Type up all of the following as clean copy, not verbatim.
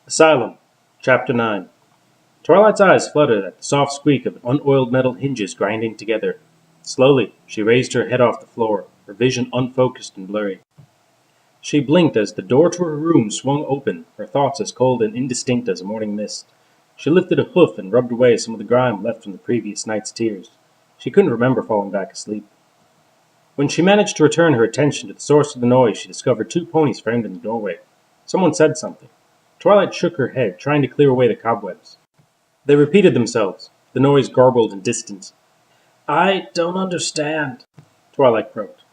Asylum Chapter 9. Twilight's eyes fluttered at the soft squeak of unoiled metal hinges grinding together. Slowly, she raised her head off the floor, her vision unfocused and blurry. She blinked as the door to her room swung open, her thoughts as cold and indistinct as a morning mist. She lifted a hoof and rubbed away some of the grime left from the previous night's tears. She couldn't remember falling back asleep. When she managed to return her attention to the source of the noise, she discovered two ponies framed in the doorway. Someone said something. Twilight shook her head, trying to clear away the cobwebs. They repeated themselves, the noise garbled and distant. "I don't understand," Twilight croaked.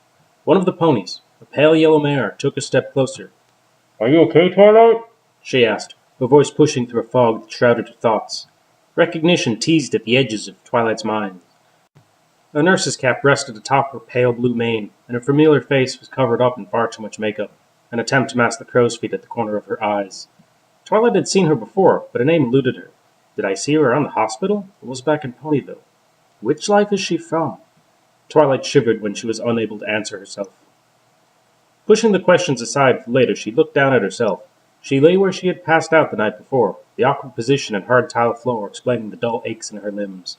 One of the ponies, a pale yellow mare, took a step closer. "Are you okay, Twilight?" she asked, her voice pushing through a fog that shrouded her thoughts. Recognition teased at the edges of Twilight's mind. A nurse's cap rested atop her pale blue mane, and her familiar face was covered up in far too much makeup, an attempt to mask the crow's feet at the corner of her eyes. Twilight had seen her before, but a name eluded her. Did I see her around the hospital? Or was back in Ponyville? Which life is she from? Twilight shivered when she was unable to answer herself. Pushing the questions aside for later, she looked down at herself. She lay where she had passed out the night before, the awkward position and hard tile floor explaining the dull aches in her limbs.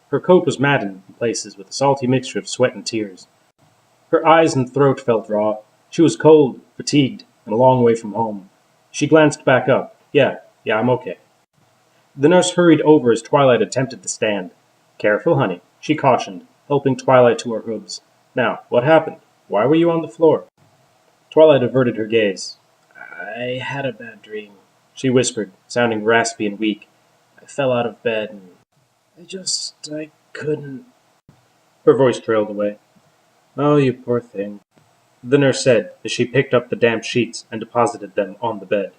Her coat was matted in places with a salty mixture of sweat and tears. Her eyes and throat felt raw. She was cold, fatigued, and a long way from home. She glanced back up. Yeah, I'm okay. The nurse hurried over as Twilight attempted to stand. "Careful, honey," she cautioned, helping Twilight to her hooves. "Now, what happened? Why were you on the floor?" Twilight averted her gaze. "I had a bad dream," she whispered, sounding raspy and weak. "I fell out of bed and I couldn't." Her voice trailed away. "Oh, you poor thing," the nurse said as she picked up the damp sheets and deposited them on the bed.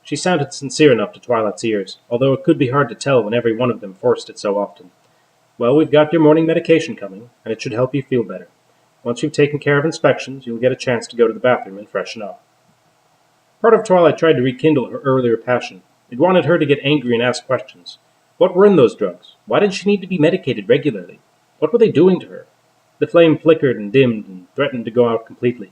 She sounded sincere enough to Twilight's ears, although it could be hard to tell when every one of them forced it so often. "Well, we've got your morning medication coming, and it should help you feel better. Once you've taken care of inspections, you'll get a chance to go to the bathroom and freshen up." Part of Twilight tried to rekindle her earlier passion. It wanted her to get angry and ask questions. What were in those drugs? Why did she need to be medicated regularly? What were they doing to her? The flame flickered and dimmed and threatened to go out completely.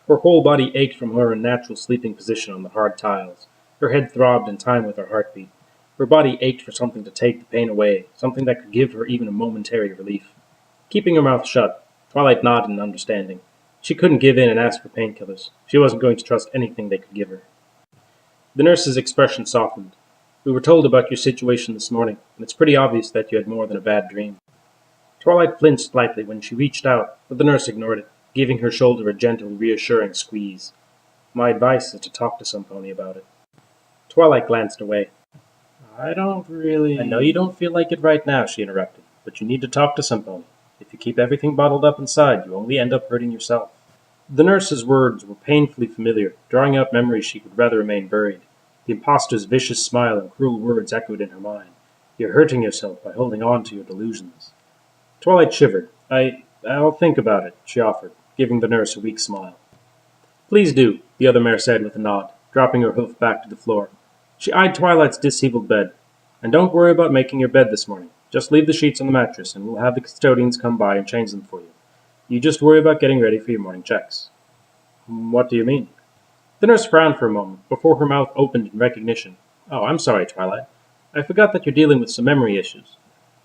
Her whole body ached from her unnatural sleeping position on the hard tiles. Her head throbbed in time with her heartbeat. Her body ached for something to take the pain away, something that could give her even a momentary relief. Keeping her mouth shut, Twilight nodded in understanding. She couldn't give in and ask for painkillers. She wasn't going to trust anything they could give her. The nurse's expression softened. "We were told about your situation this morning, and it's pretty obvious that you had more than a bad dream." Twilight flinched slightly when she reached out, but the nurse ignored it, giving her shoulder a gentle, reassuring squeeze. "My advice is to talk to some pony about it." Twilight glanced away. "I know you don't feel like it right now," she interrupted, "but you need to talk to some pony. If you keep everything bottled up inside, you only end up hurting yourself." The nurse's words were painfully familiar, drawing out memories she would rather remain buried. The impostor's vicious smile and cruel words echoed in her mind. "You're hurting yourself by holding on to your delusions." Twilight shivered. I'll think about it," she offered, giving the nurse a weak smile. "Please do," the other mare said with a nod, dropping her hoof back to the floor. She eyed Twilight's disheveled bed. "And don't worry about making your bed this morning. Just leave the sheets on the mattress, and we'll have the custodians come by and change them for you. You just worry about getting ready for your morning checks." "What do you mean?" The nurse frowned for a moment, before her mouth opened in recognition. "Oh, I'm sorry, Twilight. I forgot that you're dealing with some memory issues."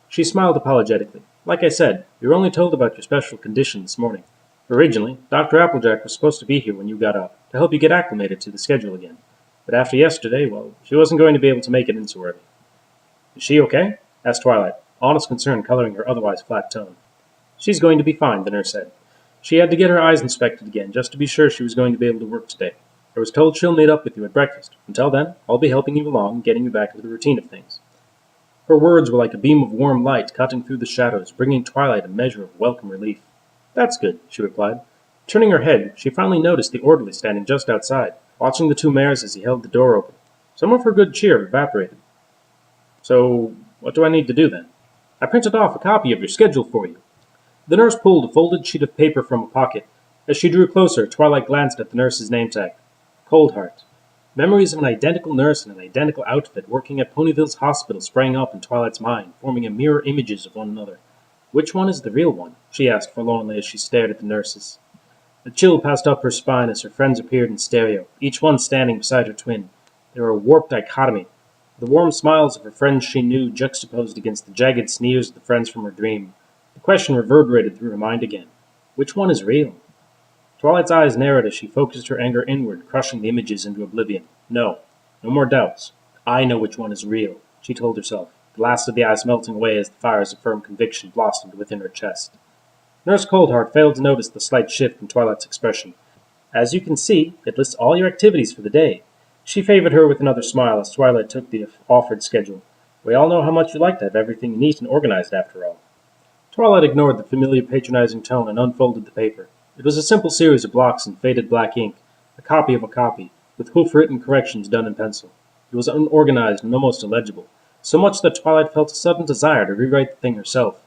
She smiled apologetically. "Like I said, you were only told about your special condition this morning. Originally, Dr. Applejack was supposed to be here when you got up, to help you get acclimated to the schedule again. But after yesterday, well, she wasn't going to be able to make it in so early." "Is she okay?" asked Twilight, honest concern coloring her otherwise flat tone. "She's going to be fine," the nurse said. "She had to get her eyes inspected again, just to be sure she was going to be able to work today. I was told she'll meet up with you at breakfast. Until then, I'll be helping you along and getting you back into the routine of things." Her words were like a beam of warm light cutting through the shadows, bringing Twilight a measure of welcome relief. "That's good," she replied. Turning her head, she finally noticed the orderly standing just outside, watching the two mares as he held the door open. Some of her good cheer evaporated. "So, what do I need to do then?" "I printed off a copy of your schedule for you." The nurse pulled a folded sheet of paper from a pocket. As she drew closer, Twilight glanced at the nurse's name tag. Coldheart. Memories of an identical nurse in an identical outfit working at Ponyville's hospital sprang up in Twilight's mind, forming a mirror images of one another. "Which one is the real one?" she asked forlornly as she stared at the nurses. A chill passed up her spine as her friends appeared in stereo, each one standing beside her twin. They were a warped dichotomy. The warm smiles of her friends she knew juxtaposed against the jagged sneers of the friends from her dream. The question reverberated through her mind again. Which one is real? Twilight's eyes narrowed as she focused her anger inward, crushing the images into oblivion. No. No more doubts. I know which one is real, she told herself, the last of the ice melting away as the fires of firm conviction blossomed within her chest. Nurse Coldheart failed to notice the slight shift in Twilight's expression. As you can see, it lists all your activities for the day. She favored her with another smile as Twilight took the offered schedule. We all know how much you like to have everything neat and organized after all. Twilight ignored the familiar patronizing tone and unfolded the paper. It was a simple series of blocks in faded black ink, a copy of a copy, with hoof-written corrections done in pencil. It was unorganized and almost illegible, so much that Twilight felt a sudden desire to rewrite the thing herself.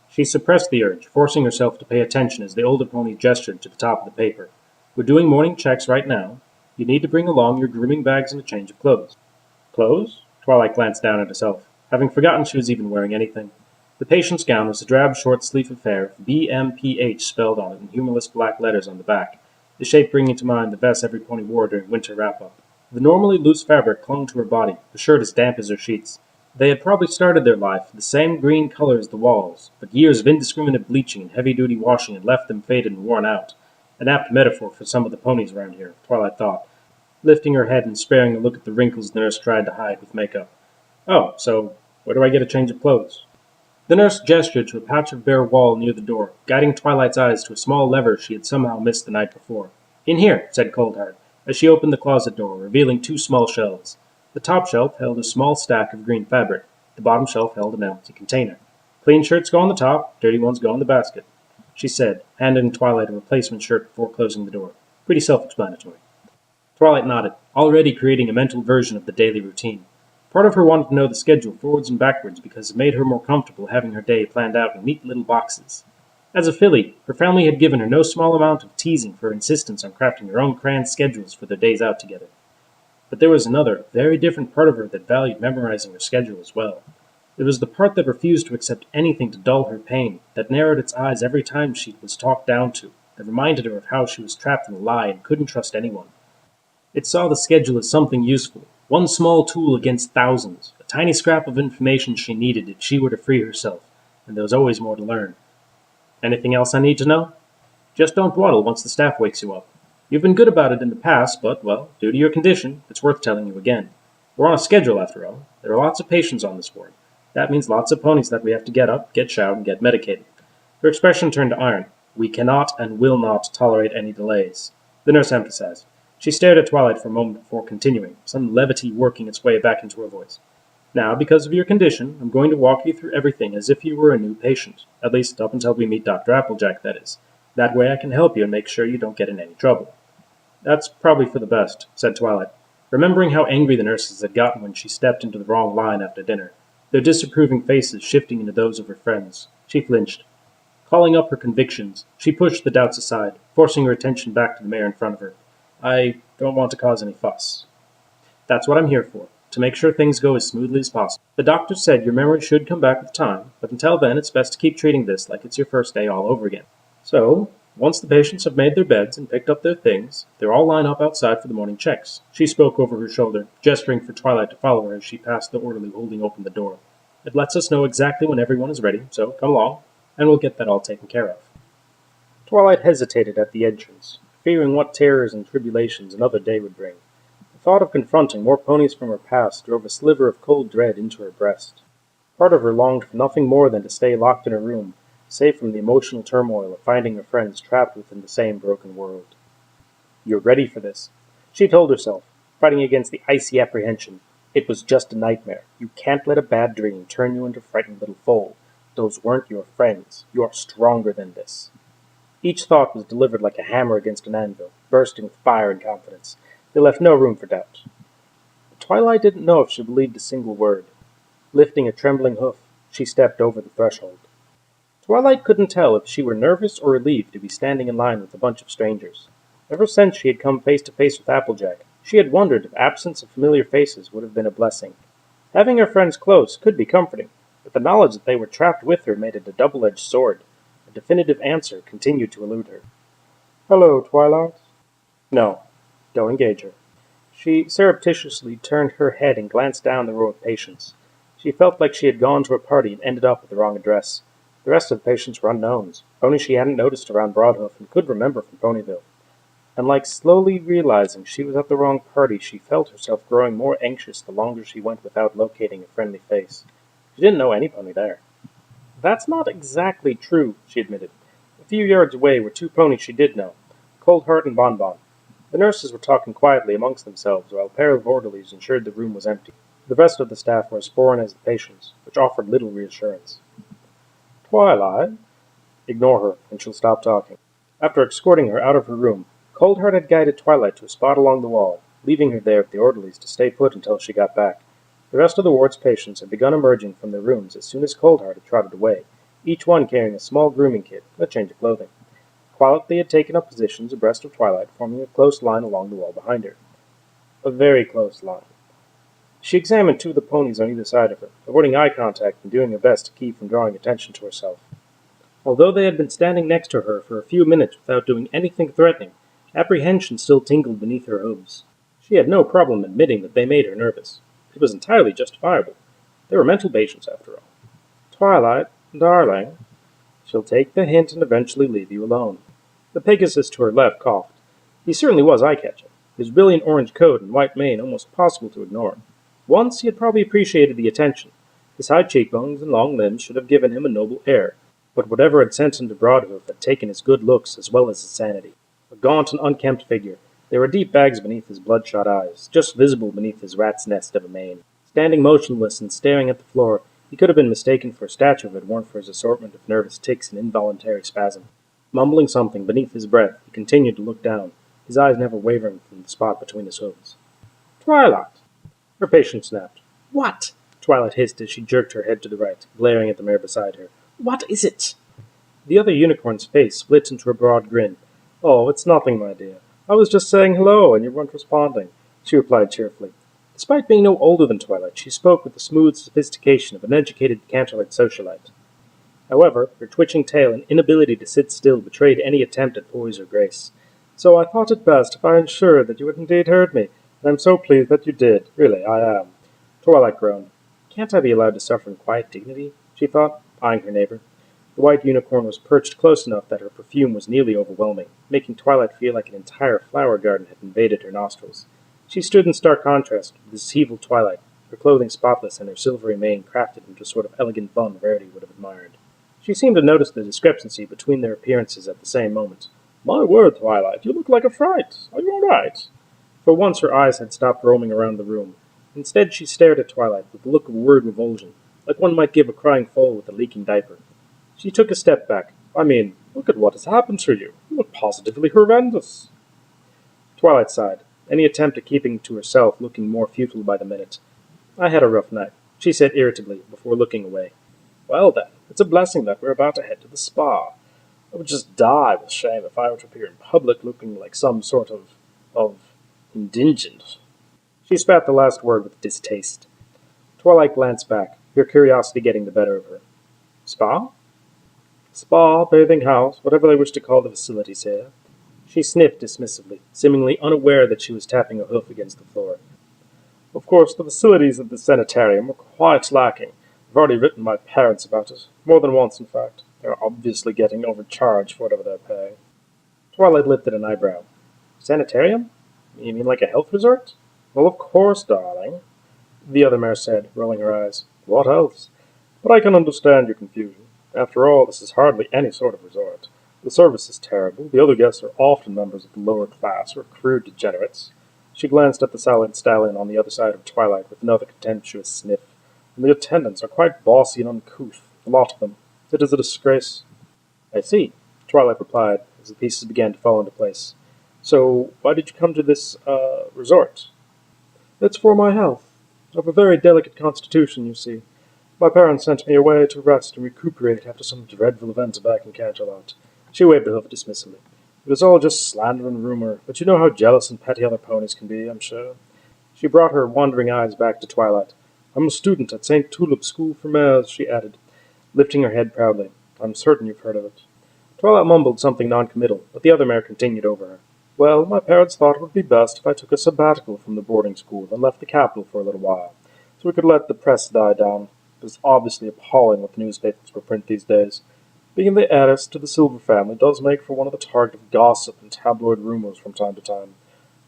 She suppressed the urge, forcing herself to pay attention as the older pony gestured to the top of the paper. We're doing morning checks right now. You need to bring along your grooming bags and a change of clothes. Clothes? Twilight glanced down at herself, having forgotten she was even wearing anything. The patient's gown was a drab short-sleeved affair with BMPH spelled on it in humorless black letters on the back, the shape bringing to mind the vest every pony wore during winter wrap-up. The normally loose fabric clung to her body, the shirt as damp as her sheets. They had probably started their life the same green color as the walls, but years of indiscriminate bleaching and heavy-duty washing had left them faded and worn out. An apt metaphor for some of the ponies around here, Twilight thought, lifting her head and sparing a look at the wrinkles the nurse tried to hide with makeup. Oh, so where do I get a change of clothes? The nurse gestured to a patch of bare wall near the door, guiding Twilight's eyes to a small lever she had somehow missed the night before. In here, said Coldheart, as she opened the closet door, revealing two small shelves. The top shelf held a small stack of green fabric. The bottom shelf held an empty container. Clean shirts go on the top, dirty ones go in the basket, she said, handing Twilight a replacement shirt before closing the door. Pretty self-explanatory. Twilight nodded, already creating a mental version of the daily routine. Part of her wanted to know the schedule forwards and backwards because it made her more comfortable having her day planned out in neat little boxes. As a filly, her family had given her no small amount of teasing for her insistence on crafting her own crayon schedules for their days out together. But there was another, very different part of her that valued memorizing her schedule as well. It was the part that refused to accept anything to dull her pain, that narrowed its eyes every time she was talked down to, that reminded her of how she was trapped in a lie and couldn't trust anyone. It saw the schedule as something useful, one small tool against thousands, a tiny scrap of information she needed if she were to free herself, and there was always more to learn. Anything else I need to know? Just don't dawdle once the staff wakes you up. You've been good about it in the past, but, well, due to your condition, it's worth telling you again. We're on a schedule, after all. There are lots of patients on this ward. That means lots of ponies that we have to get up, get showered, and get medicated. Her expression turned to iron. We cannot and will not tolerate any delays. The nurse emphasized. She stared at Twilight for a moment before continuing, some levity working its way back into her voice. Now, because of your condition, I'm going to walk you through everything as if you were a new patient. At least up until we meet Dr. Applejack, that is. That way I can help you and make sure you don't get in any trouble. That's probably for the best, said Twilight, remembering how angry the nurses had gotten when she stepped into the wrong line after dinner, their disapproving faces shifting into those of her friends. She flinched. Calling up her convictions, she pushed the doubts aside, forcing her attention back to the mare in front of her. I don't want to cause any fuss. That's what I'm here for, to make sure things go as smoothly as possible. The doctor said your memory should come back with time, but until then it's best to keep treating this like it's your first day all over again. So, once the patients have made their beds and picked up their things, they'll all line up outside for the morning checks. She spoke over her shoulder, gesturing for Twilight to follow her as she passed the orderly holding open the door. It lets us know exactly when everyone is ready, so come along, and we'll get that all taken care of. Twilight hesitated at the entrance, fearing what terrors and tribulations another day would bring. The thought of confronting more ponies from her past drove a sliver of cold dread into her breast. Part of her longed for nothing more than to stay locked in her room, safe from the emotional turmoil of finding her friends trapped within the same broken world. You're ready for this, she told herself, fighting against the icy apprehension. It was just a nightmare. You can't let a bad dream turn you into a frightened little foal. Those weren't your friends. You are stronger than this. Each thought was delivered like a hammer against an anvil, bursting with fire and confidence. They left no room for doubt. But Twilight didn't know if she believed a single word. Lifting a trembling hoof, she stepped over the threshold. Twilight couldn't tell if she were nervous or relieved to be standing in line with a bunch of strangers. Ever since she had come face to face with Applejack, she had wondered if absence of familiar faces would have been a blessing. Having her friends close could be comforting, but the knowledge that they were trapped with her made it a double-edged sword. A definitive answer continued to elude her. Hello, Twilight. No, don't engage her. She surreptitiously turned her head and glanced down the row of patients. She felt like she had gone to a party and ended up at the wrong address. The rest of the patients were unknowns, ponies she hadn't noticed around Broadhoof and could remember from Ponyville. And like slowly realizing she was at the wrong party, she felt herself growing more anxious the longer she went without locating a friendly face. She didn't know any pony there. That's not exactly true, she admitted. A few yards away were two ponies she did know, Cold Heart and Bon Bon. The nurses were talking quietly amongst themselves while a pair of orderlies ensured the room was empty. The rest of the staff were as foreign as the patients, which offered little reassurance. Twilight? Ignore her, and she'll stop talking. After escorting her out of her room, Cold Heart had guided Twilight to a spot along the wall, leaving her there with the orderlies to stay put until she got back. The rest of the ward's patients had begun emerging from their rooms as soon as Cold Heart had trotted away, each one carrying a small grooming kit and a change of clothing. Quietly had taken up positions abreast of Twilight, forming a close line along the wall behind her. A very close line. She examined two of the ponies on either side of her, avoiding eye contact and doing her best to keep from drawing attention to herself. Although they had been standing next to her for a few minutes without doing anything threatening, apprehension still tingled beneath her hooves. She had no problem admitting that they made her nervous. It was entirely justifiable. They were mental patients, after all. Twilight, darling. She'll take the hint and eventually leave you alone. The Pegasus to her left coughed. He certainly was eye-catching, his brilliant orange coat and white mane almost impossible to ignore. Once he had probably appreciated the attention. His high cheekbones and long limbs should have given him a noble air, but whatever had sent him to Broadhoof had taken his good looks as well as his sanity. A gaunt and unkempt figure, there were deep bags beneath his bloodshot eyes, just visible beneath his rat's nest of a mane. Standing motionless and staring at the floor, he could have been mistaken for a statue if it weren't for his assortment of nervous tics and involuntary spasm. Mumbling something beneath his breath, he continued to look down, his eyes never wavering from the spot between his hooves. Twilight! Her patient snapped. What? Twilight hissed as she jerked her head to the right, glaring at the mare beside her. What is it? The other unicorn's face split into a broad grin. Oh, it's nothing, my dear. I was just saying hello, and you weren't responding, she replied cheerfully. Despite being no older than Twilight, she spoke with the smooth sophistication of an educated Canterlite socialite. However, her twitching tail and inability to sit still betrayed any attempt at poise or grace. So I thought it best if I ensured that you had indeed heard me, and I'm so pleased that you did. Really, I am. Twilight groaned. Can't I be allowed to suffer in quiet dignity? She thought, eyeing her neighbor. The white unicorn was perched close enough that her perfume was nearly overwhelming, making Twilight feel like an entire flower garden had invaded her nostrils. She stood in stark contrast with this evil Twilight, her clothing spotless and her silvery mane crafted into a sort of elegant bun Rarity would have admired. She seemed to notice the discrepancy between their appearances at the same moment. My word, Twilight, you look like a fright. Are you all right? For once her eyes had stopped roaming around the room. Instead she stared at Twilight with a look of worried revulsion, like one might give a crying foal with a leaking diaper. She took a step back. I mean, look at what has happened to you. You look positively horrendous. Twilight sighed, any attempt at keeping to herself looking more futile by the minute. I had a rough night, she said irritably, before looking away. Well then, it's a blessing that we're about to head to the spa. I would just die with shame if I were to appear in public looking like some sort of indigent. She spat the last word with distaste. Twilight glanced back, her curiosity getting the better of her. Spa? Spa, bathing house, whatever they wish to call the facilities here. She sniffed dismissively, seemingly unaware that she was tapping a hoof against the floor. Of course, the facilities at the sanitarium are quite lacking. I've already written my parents about it, more than once, in fact. They're obviously getting overcharged for whatever they're paying. Twilight lifted an eyebrow. Sanitarium? You mean like a health resort? Well, of course, darling, the other mare said, rolling her eyes. What else? But I can understand your confusion. After all, this is hardly any sort of resort. The service is terrible. The other guests are often members of the lower class or crude degenerates. She glanced at the silent stallion on the other side of Twilight with another contemptuous sniff. And the attendants are quite bossy and uncouth, a lot of them. It is a disgrace. I see, Twilight replied, as the pieces began to fall into place. So, why did you come to this, resort? It's for my health. I have a very delicate constitution, you see. My parents sent me away to rest and recuperate after some dreadful events back in Canterlot. She waved her hoof dismissively. It was all just slander and rumor, but you know how jealous and petty other ponies can be, I'm sure. She brought her wandering eyes back to Twilight. I'm a student at St. Tulip School for Mares, she added, lifting her head proudly. I'm certain you've heard of it. Twilight mumbled something noncommittal, but the other mare continued over her. Well, my parents thought it would be best if I took a sabbatical from the boarding school and left the capital for a little while, so we could let the press die down. It is obviously appalling what the newspapers print these days. Being the heiress to the Silver family does make for one of the target of gossip and tabloid rumors from time to time.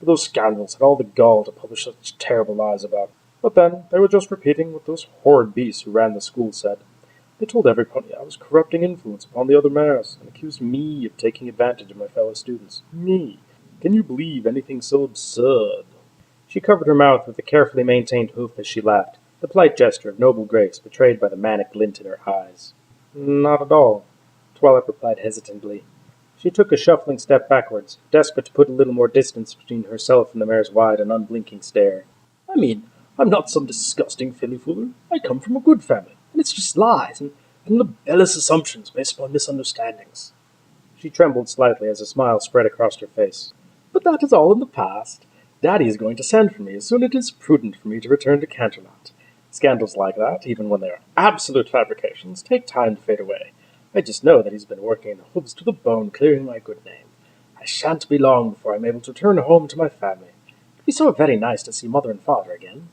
But those scoundrels had all the gall to publish such terrible lies about me. But then, they were just repeating what those horrid beasts who ran the school said. They told every pony I was corrupting influence upon the other mares, and accused me of taking advantage of my fellow students. Me! Can you believe anything so absurd? She covered her mouth with a carefully maintained hoof as she laughed, the polite gesture of noble grace betrayed by the manic glint in her eyes. Not at all, Twilight replied hesitantly. She took a shuffling step backwards, desperate to put a little more distance between herself and the mare's wide and unblinking stare. I mean, I'm not some disgusting filly-fooler. I come from a good family, and it's just lies and libellous assumptions based upon misunderstandings. She trembled slightly as a smile spread across her face. But that is all in the past. Daddy is going to send for me as soon as it is prudent for me to return to Canterlot. Scandals like that, even when they are absolute fabrications, take time to fade away. I just know that he's been working the hooves to the bone clearing my good name. I shan't be long before I'm able to return home to my family. It'd be so very nice to see Mother and Father again.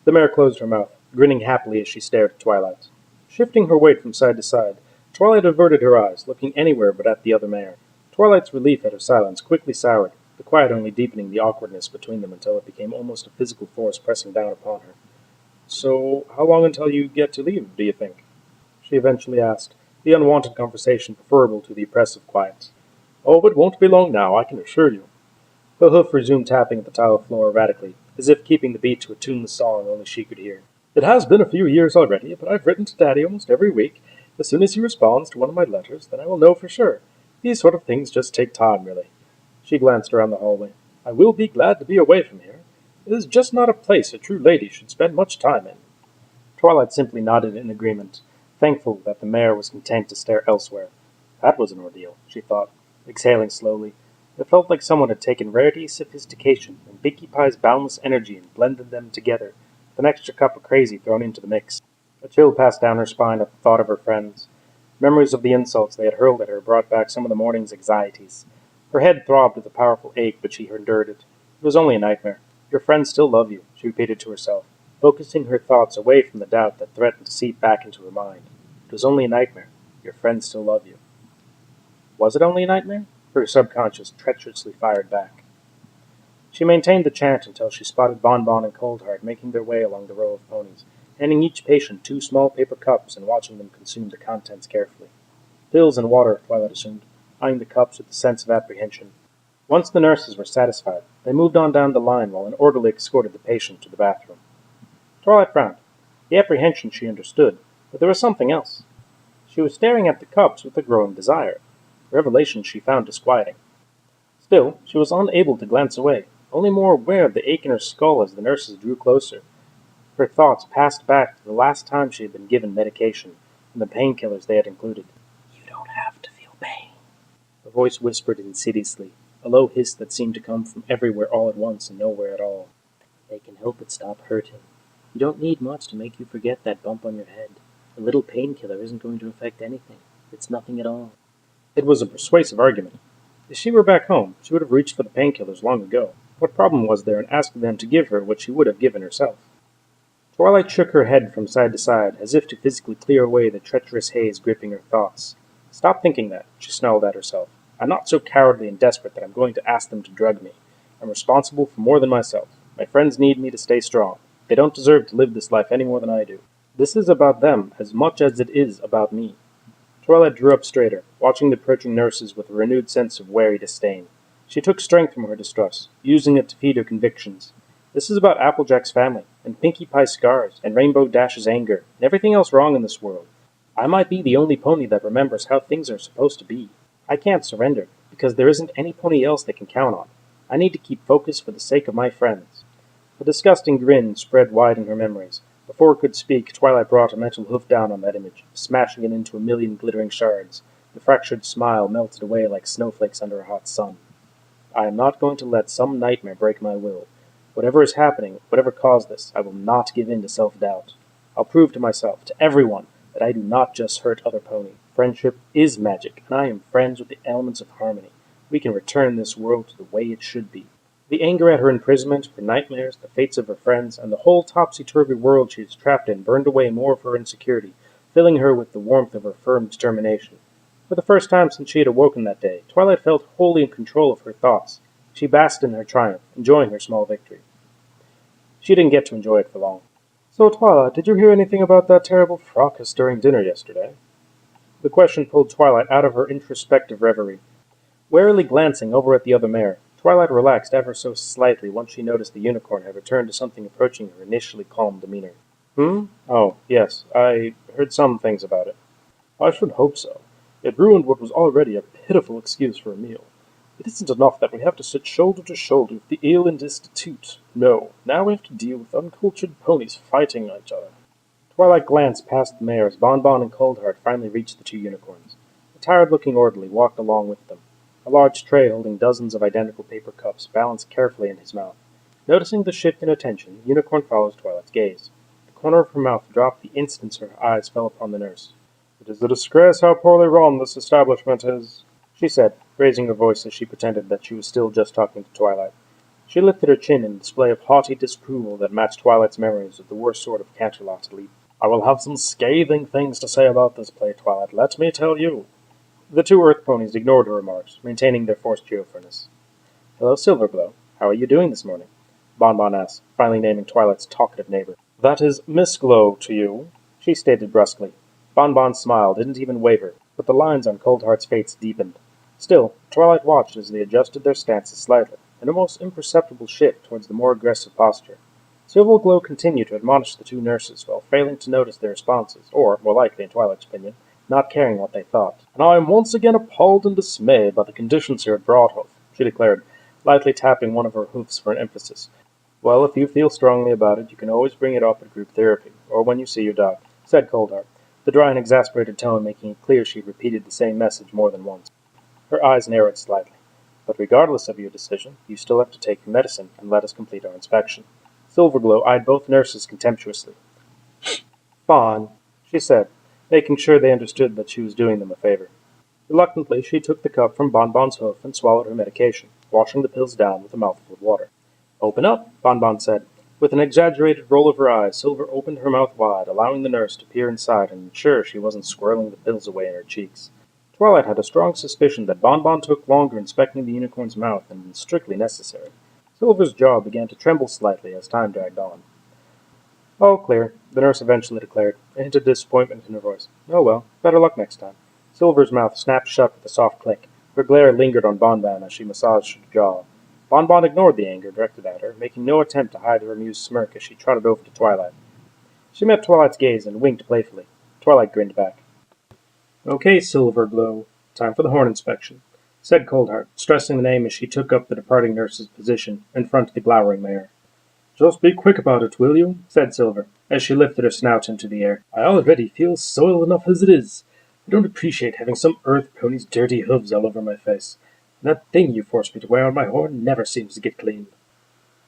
The mare closed her mouth, grinning happily as she stared at Twilight. Shifting her weight from side to side, Twilight averted her eyes, looking anywhere but at the other mare. Twilight's relief at her silence quickly soured, the quiet only deepening the awkwardness between them until it became almost a physical force pressing down upon her. So, how long until you get to leave, do you think? She eventually asked, the unwanted conversation preferable to the oppressive quiet. Oh, it won't be long now, I can assure you. Her hoof resumed tapping at the tile floor erratically, as if keeping the beat to a tuneless song only she could hear. It has been a few years already, but I've written to Daddy almost every week. As soon as he responds to one of my letters, then I will know for sure. These sort of things just take time, really. She glanced around the hallway. I will be glad to be away from here. It is just not a place a true lady should spend much time in. Twilight simply nodded in agreement, thankful that the mare was content to stare elsewhere. That was an ordeal, she thought, exhaling slowly. It felt like someone had taken rarity, sophistication, and Pinkie Pie's boundless energy and blended them together, with an extra cup of crazy thrown into the mix. A chill passed down her spine at the thought of her friends. Memories of the insults they had hurled at her brought back some of the morning's anxieties. Her head throbbed with a powerful ache, but she endured it. It was only a nightmare. Your friends still love you, she repeated to herself, focusing her thoughts away from the doubt that threatened to seep back into her mind. It was only a nightmare. Your friends still love you. Was it only a nightmare? Her subconscious treacherously fired back. She maintained the chant until she spotted Bonbon and Coldheart making their way along the row of ponies, handing each patient 2 small paper cups and watching them consume the contents carefully. Pills and water, Twilight assumed, eyeing the cups with a sense of apprehension. Once the nurses were satisfied, they moved on down the line while an orderly escorted the patient to the bathroom. Twilight frowned. The apprehension she understood, but there was something else. She was staring at the cups with a growing desire, a revelation she found disquieting. Still, she was unable to glance away, only more aware of the ache in her skull as the nurses drew closer. Her thoughts passed back to the last time she had been given medication, and the painkillers they had included. You don't have to feel pain. The voice whispered insidiously, a low hiss that seemed to come from everywhere all at once and nowhere at all. They can help it stop hurting. You don't need much to make you forget that bump on your head. A little painkiller isn't going to affect anything. It's nothing at all. It was a persuasive argument. If she were back home, she would have reached for the painkillers long ago. What problem was there in asking them to give her what she would have given herself? Twilight shook her head from side to side, as if to physically clear away the treacherous haze gripping her thoughts. Stop thinking that, she snarled at herself. I'm not so cowardly and desperate that I'm going to ask them to drug me. I'm responsible for more than myself. My friends need me to stay strong. They don't deserve to live this life any more than I do. This is about them as much as it is about me. Twilight drew up straighter, watching the approaching nurses with a renewed sense of wary disdain. She took strength from her distrust, using it to feed her convictions. This is about Applejack's family, and Pinkie Pie's scars, and Rainbow Dash's anger, and everything else wrong in this world. I might be the only pony that remembers how things are supposed to be. I can't surrender, because there isn't any pony else they can count on. I need to keep focused for the sake of my friends. A disgusting grin spread wide in her memories. Before it could speak, Twilight brought a mental hoof down on that image, smashing it into a million glittering shards. The fractured smile melted away like snowflakes under a hot sun. I am not going to let some nightmare break my will. Whatever is happening, whatever caused this, I will not give in to self-doubt. I'll prove to myself, to everyone, that I do not just hurt other ponies. Friendship is magic, and I am friends with the elements of harmony. We can return this world to the way it should be. The anger at her imprisonment, her nightmares, the fates of her friends, and the whole topsy-turvy world she was trapped in burned away more of her insecurity, filling her with the warmth of her firm determination. For the first time since she had awoken that day, Twilight felt wholly in control of her thoughts. She basked in her triumph, enjoying her small victory. She didn't get to enjoy it for long. "So, Twilight, did you hear anything about that terrible fracas during dinner yesterday?" The question pulled Twilight out of her introspective reverie. Warily glancing over at the other mare, Twilight relaxed ever so slightly once she noticed the unicorn had returned to something approaching her initially calm demeanor. Oh, yes, I heard some things about it. I should hope so. It ruined what was already a pitiful excuse for a meal. It isn't enough that we have to sit shoulder to shoulder with the ill and destitute. No, now we have to deal with uncultured ponies fighting each other. Twilight glanced past the mare as Bonbon and Coldheart finally reached the two unicorns. A tired-looking orderly walked along with them. A large tray holding dozens of identical paper cups balanced carefully in his mouth. Noticing the shift in attention, the unicorn followed Twilight's gaze. The corner of her mouth dropped the instant her eyes fell upon the nurse. "It is a disgrace how poorly run this establishment is," she said, raising her voice as she pretended that she was still just talking to Twilight. She lifted her chin in a display of haughty disapproval that matched Twilight's memories of the worst sort of Canterlot elite. "I will have some scathing things to say about this play, Twilight, let me tell you." The two Earth ponies ignored her remarks, maintaining their forced cheerfulness. "Hello, Silverglow. How are you doing this morning?" Bonbon asked, finally naming Twilight's talkative neighbor. "That is Miss Glow to you," she stated brusquely. Bonbon's smile didn't even waver, but the lines on Coldheart's face deepened. Still, Twilight watched as they adjusted their stances slightly, an almost imperceptible shift towards the more aggressive posture. Silverglow continued to admonish the two nurses while failing to notice their responses, or, more likely in Twilight's opinion, not caring what they thought. "And I am once again appalled and dismayed by the conditions here at Broadhoof," she declared, lightly tapping one of her hoofs for an emphasis. "Well, if you feel strongly about it, you can always bring it up at group therapy, or when you see your doc," said Coldheart, the dry and exasperated tone making it clear she had repeated the same message more than once. Her eyes narrowed slightly. "But regardless of your decision, you still have to take your medicine and let us complete our inspection." Silverglow eyed both nurses contemptuously. "Fine," she said, making sure they understood that she was doing them a favor. Reluctantly, she took the cup from Bonbon's hoof and swallowed her medication, washing the pills down with a mouthful of water. "Open up," Bonbon said. With an exaggerated roll of her eyes, Silver opened her mouth wide, allowing the nurse to peer inside and ensure she wasn't squirreling the pills away in her cheeks. Twilight had a strong suspicion that Bonbon took longer inspecting the unicorn's mouth than was strictly necessary. Silver's jaw began to tremble slightly as time dragged on. "All clear," the nurse eventually declared, a hint of disappointment in her voice. "Oh well, better luck next time." Silver's mouth snapped shut with a soft click. Her glare lingered on Bonbon as she massaged her jaw. Bonbon ignored the anger directed at her, making no attempt to hide her amused smirk as she trotted over to Twilight. She met Twilight's gaze and winked playfully. Twilight grinned back. "Okay, Silverglow, time for the horn inspection," said Coldheart, stressing the name as she took up the departing nurse's position in front of the glowering mare. "Just be quick about it, will you?" said Silver, as she lifted her snout into the air. "I already feel soiled enough as it is. I don't appreciate having some earth pony's dirty hooves all over my face. And that thing you forced me to wear on my horn never seems to get clean."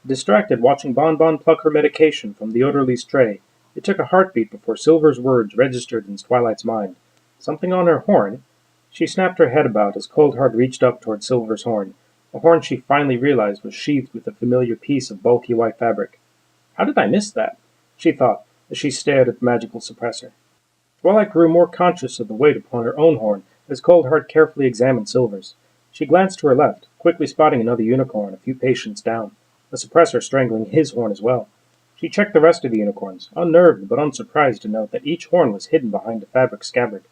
Distracted watching Bonbon pluck her medication from the orderly's tray, it took a heartbeat before Silver's words registered in Twilight's mind. Something on her horn? She snapped her head about as Coldheart reached up toward Silver's horn, a horn she finally realized was sheathed with a familiar piece of bulky white fabric. "How did I miss that?" she thought, as she stared at the magical suppressor. Twilight grew more conscious of the weight upon her own horn as Coldheart carefully examined Silver's. She glanced to her left, quickly spotting another unicorn a few patients down, the suppressor strangling his horn as well. She checked the rest of the unicorns, unnerved but unsurprised to note that each horn was hidden behind a fabric scabbard.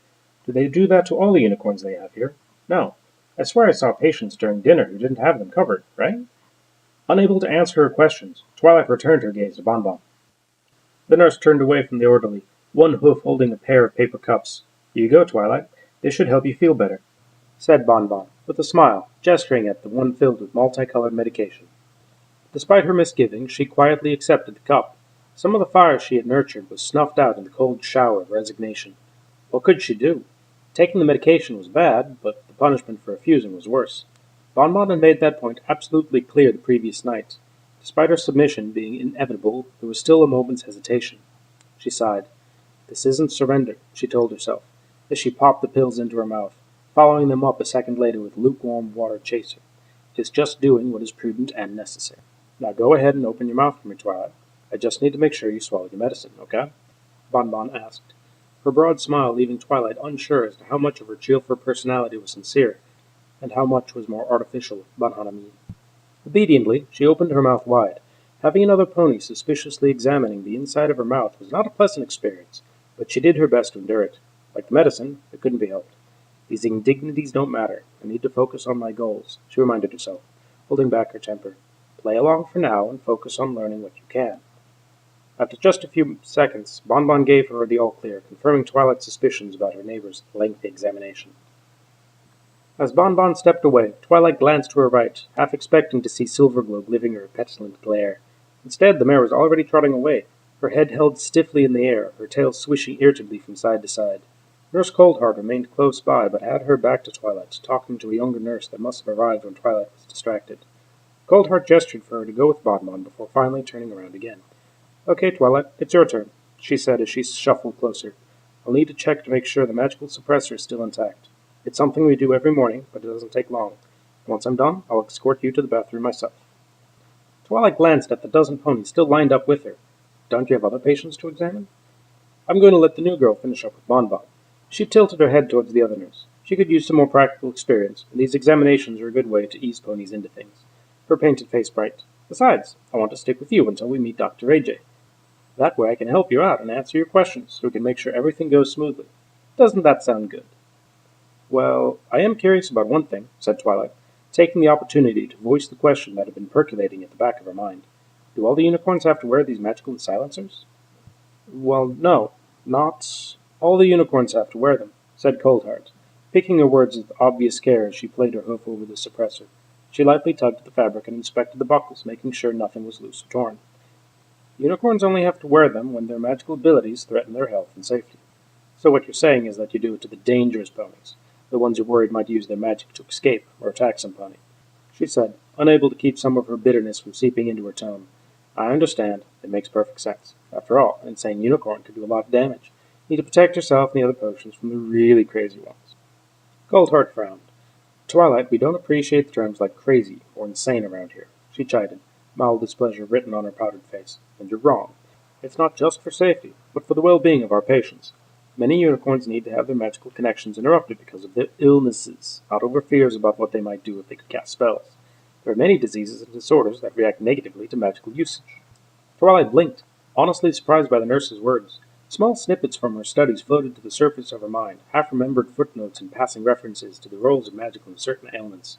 Do they do that to all the unicorns they have here? No. I swear I saw patients during dinner who didn't have them covered, right? Unable to answer her questions, Twilight returned her gaze to Bonbon. The nurse turned away from the orderly, one hoof holding a pair of paper cups. "Here you go, Twilight. This should help you feel better," said Bonbon, with a smile, gesturing at the one filled with multicolored medication. Despite her misgivings, she quietly accepted the cup. Some of the fire she had nurtured was snuffed out in the cold shower of resignation. What could she do? Taking the medication was bad, but the punishment for refusing was worse. Bonbon had made that point absolutely clear the previous night. Despite her submission being inevitable, there was still a moment's hesitation. She sighed. "This isn't surrender," she told herself, as she popped the pills into her mouth. following them up a second later with lukewarm water chaser. It is just doing what is prudent and necessary. Now go ahead and open your mouth for me, Twilight. I just need to make sure you swallow your medicine, okay? Bonbon asked, her broad smile leaving Twilight unsure as to how much of her cheerful personality was sincere, and how much was more artificial bonhomie. Obediently, she opened her mouth wide. Having another pony suspiciously examining the inside of her mouth was not a pleasant experience, but she did her best to endure it. Like the medicine, it couldn't be helped. These indignities don't matter. I need to focus on my goals, she reminded herself, holding back her temper. Play along for now and focus on learning what you can. After just a few seconds, Bonbon gave her the all-clear, confirming Twilight's suspicions about her neighbor's lengthy examination. As Bonbon stepped away, Twilight glanced to her right, half expecting to see Silverglow giving her a petulant glare. Instead, the mare was already trotting away, her head held stiffly in the air, her tail swishing irritably from side to side. Nurse Coldheart remained close by, but had her back to Twilight, talking to a younger nurse that must have arrived when Twilight was distracted. Coldheart gestured for her to go with Bonbon before finally turning around again. Okay, Twilight, it's your turn, she said as she shuffled closer. I'll need to check to make sure the magical suppressor is still intact. It's something we do every morning, but it doesn't take long. Once I'm done, I'll escort you to the bathroom myself. Twilight glanced at the dozen ponies still lined up with her. Don't you have other patients to examine? I'm going to let the new girl finish up with Bonbon. She tilted her head towards the other nurse. She could use some more practical experience, and these examinations are a good way to ease ponies into things. Her painted face brightened. Besides, I want to stick with you until we meet Dr. AJ. That way I can help you out and answer your questions, so we can make sure everything goes smoothly. Doesn't that sound good? Well, I am curious about one thing, said Twilight, taking the opportunity to voice the question that had been percolating at the back of her mind. Do all the unicorns have to wear these magical silencers? Well, no, not all the unicorns have to wear them, said Coldheart, picking her words with obvious care as she played her hoof over the suppressor. She lightly tugged at the fabric and inspected the buckles, making sure nothing was loose or torn. Unicorns only have to wear them when their magical abilities threaten their health and safety. So what you're saying is that you do it to the dangerous ponies, the ones you're worried might use their magic to escape or attack some pony, she said, unable to keep some of her bitterness from seeping into her tone. I understand. It makes perfect sense. After all, an insane unicorn could do a lot of damage. You need to protect yourself and the other potions from the really crazy ones. Coldheart frowned. Twilight, we don't appreciate the terms like crazy or insane around here, she chided, mild displeasure written on her powdered face. And you're wrong. It's not just for safety, but for the well-being of our patients. Many unicorns need to have their magical connections interrupted because of their illnesses, not over fears about what they might do if they could cast spells. There are many diseases and disorders that react negatively to magical usage. Twilight blinked, honestly surprised by the nurse's words. Small snippets from her studies floated to the surface of her mind, half-remembered footnotes and passing references to the roles of magic in certain ailments.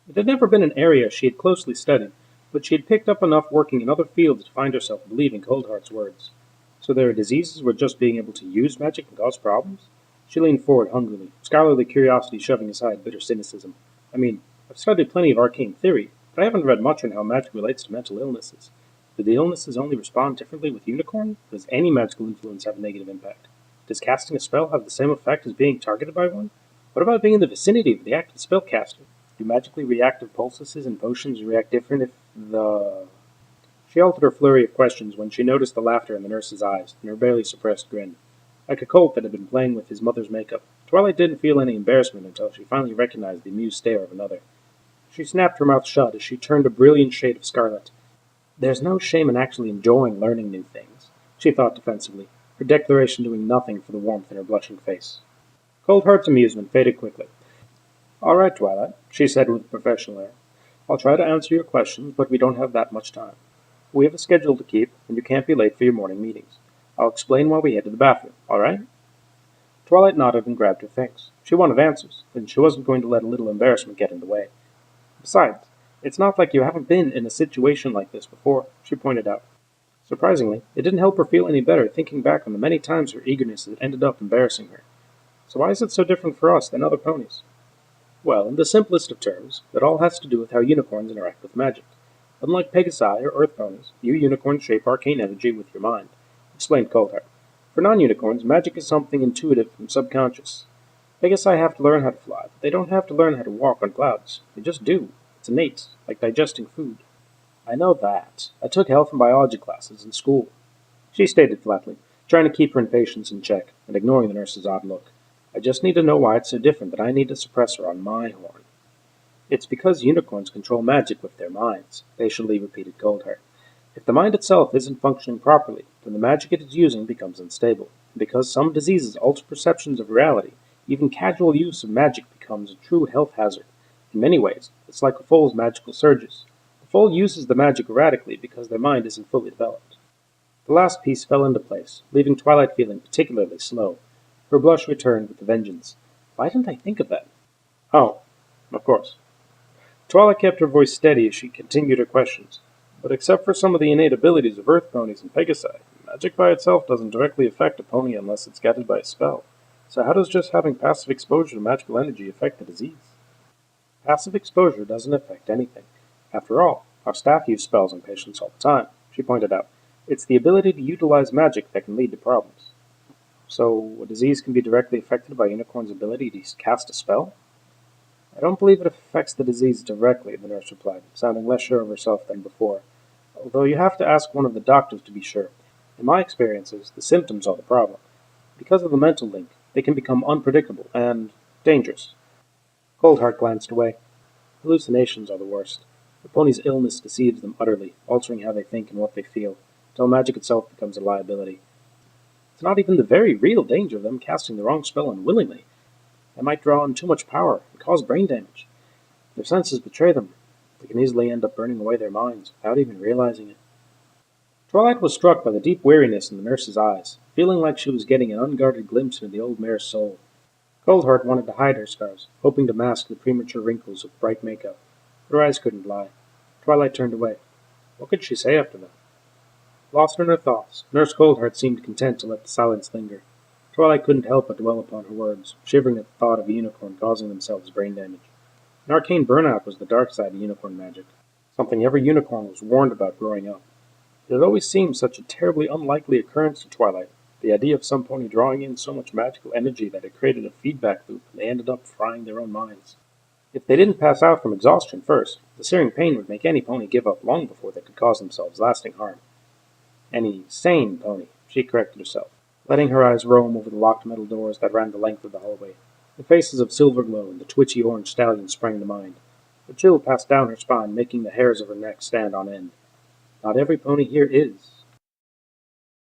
It had never been an area she had closely studied, but she had picked up enough working in other fields to find herself believing Coldheart's words. So there are diseases where just being able to use magic can cause problems? She leaned forward hungrily, scholarly curiosity shoving aside bitter cynicism. I mean, I've studied plenty of arcane theory, but I haven't read much on how magic relates to mental illnesses. Do the illnesses only respond differently with unicorn? Does any magical influence have a negative impact? Does casting a spell have the same effect as being targeted by one? What about being in the vicinity of the active spellcaster? Do magically reactive poultices and potions react different if the... She halted her flurry of questions when she noticed the laughter in the nurse's eyes and her barely suppressed grin. Like a colt that had been playing with his mother's makeup, Twilight didn't feel any embarrassment until she finally recognized the amused stare of another. She snapped her mouth shut as she turned a brilliant shade of scarlet. There's no shame in actually enjoying learning new things, she thought defensively, her declaration doing nothing for the warmth in her blushing face. Coldheart's amusement faded quickly. All right, Twilight, she said with a professional air. I'll try to answer your questions, but we don't have that much time. We have a schedule to keep, and you can't be late for your morning meetings. I'll explain while we head to the bathroom, all right? Twilight nodded and grabbed her things. She wanted answers, and she wasn't going to let a little embarrassment get in the way. Besides, it's not like you haven't been in a situation like this before, she pointed out. Surprisingly, it didn't help her feel any better thinking back on the many times her eagerness had ended up embarrassing her. So why is it so different for us than other ponies? Well, in the simplest of terms, it all has to do with how unicorns interact with magic. Unlike Pegasi or Earth ponies, you unicorns shape arcane energy with your mind, explained Coldheart. For non-unicorns, magic is something intuitive and subconscious. Pegasi have to learn how to fly, but they don't have to learn how to walk on clouds. They just do. It's innate, like digesting food. I know that. I took health and biology classes in school, she stated flatly, trying to keep her impatience in check and ignoring the nurse's odd look. I just need to know why it's so different that I need a suppressor on my horn. It's because unicorns control magic with their minds, patiently repeated Goldheart. If the mind itself isn't functioning properly, then the magic it is using becomes unstable. And because some diseases alter perceptions of reality, even casual use of magic becomes a true health hazard. In many ways, it's like a foal's magical surges. The foal uses the magic erratically because their mind isn't fully developed. The last piece fell into place, leaving Twilight feeling particularly slow. Her blush returned with a vengeance. Why didn't I think of that? Oh, of course. Twilight kept her voice steady as she continued her questions. But except for some of the innate abilities of earth ponies and pegasi, magic by itself doesn't directly affect a pony unless it's guided by a spell. So how does just having passive exposure to magical energy affect the disease? Passive exposure doesn't affect anything. After all, our staff use spells on patients all the time, she pointed out. It's the ability to utilize magic that can lead to problems. So, a disease can be directly affected by Unicorn's ability to cast a spell? I don't believe it affects the disease directly, the nurse replied, sounding less sure of herself than before. Although you have to ask one of the doctors to be sure. In my experiences, the symptoms are the problem. Because of the mental link, they can become unpredictable and dangerous. Coldheart glanced away. Hallucinations are the worst. The pony's illness deceives them utterly, altering how they think and what they feel, until magic itself becomes a liability. It's not even the very real danger of them casting the wrong spell unwillingly. They might draw on too much power and cause brain damage. If their senses betray them, they can easily end up burning away their minds without even realizing it. Twilight was struck by the deep weariness in the nurse's eyes, feeling like she was getting an unguarded glimpse into the old mare's soul. Coldheart wanted to hide her scars, hoping to mask the premature wrinkles with bright makeup, but her eyes couldn't lie. Twilight turned away. What could she say after that? Lost in her thoughts, Nurse Coldheart seemed content to let the silence linger. Twilight couldn't help but dwell upon her words, shivering at the thought of a unicorn causing themselves brain damage. An arcane burnout was the dark side of unicorn magic, something every unicorn was warned about growing up. It had always seemed such a terribly unlikely occurrence to Twilight, the idea of some pony drawing in so much magical energy that it created a feedback loop and they ended up frying their own minds. If they didn't pass out from exhaustion first, the searing pain would make any pony give up long before they could cause themselves lasting harm. Any sane pony, she corrected herself, letting her eyes roam over the locked metal doors that ran the length of the hallway. The faces of Silverglow and the twitchy orange stallion sprang to mind. A chill passed down her spine, making the hairs of her neck stand on end. Not every pony here is